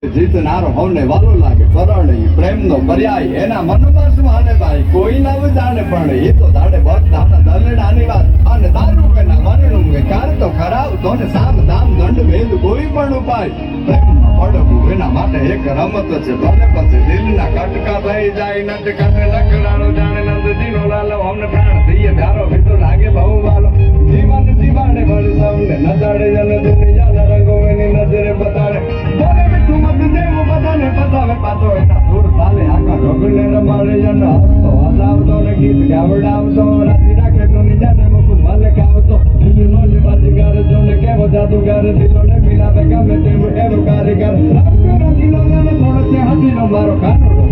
જીતનારો હવને વાલો લાગે પરણય પ્રેમનો પર્યાય એના મનમાં શું આને ભાઈ કોઈ ના જાણે પણ એ તો જાણે બસ નાના દલડાની વાત અને દારૂ કે ના મરણું કે કાર તો ખરાબ તો ને સામ દામ દંડ ભેદ કોઈ પણ ઉપાય પ્રેમમાં પડવું એના માટે એક રમત છે ભલે પછી દિલના કટકા થઈ જાય નટ કાને લકડાનો જાણે નંદજીનો લાલો અમને પ્રાણ દઈએ પ્યારો ભીતો લાગે બહુ વાલો જીવન જીવાડે ભળ સૌને નજાડે જન દુનિયાના રંગો એની નજરે બતાડે બોલે મીઠું મત દેવું બધાને પતાવે પાછો એના સુર તાલે આખા ઢોકળે રમાડે જન હસતો હસાવતો ને ગીત ગાવડાવતો રાતી રાખે દુનિયાને મુખ મલે ગાવતો દિલનો જ બાજીગાર જોને કેવો જાદુગાર દિલોને મિલાવે ગમે તેવું એવું કારીગર રંગીલો થોડો છે હસીનો મારો કાનો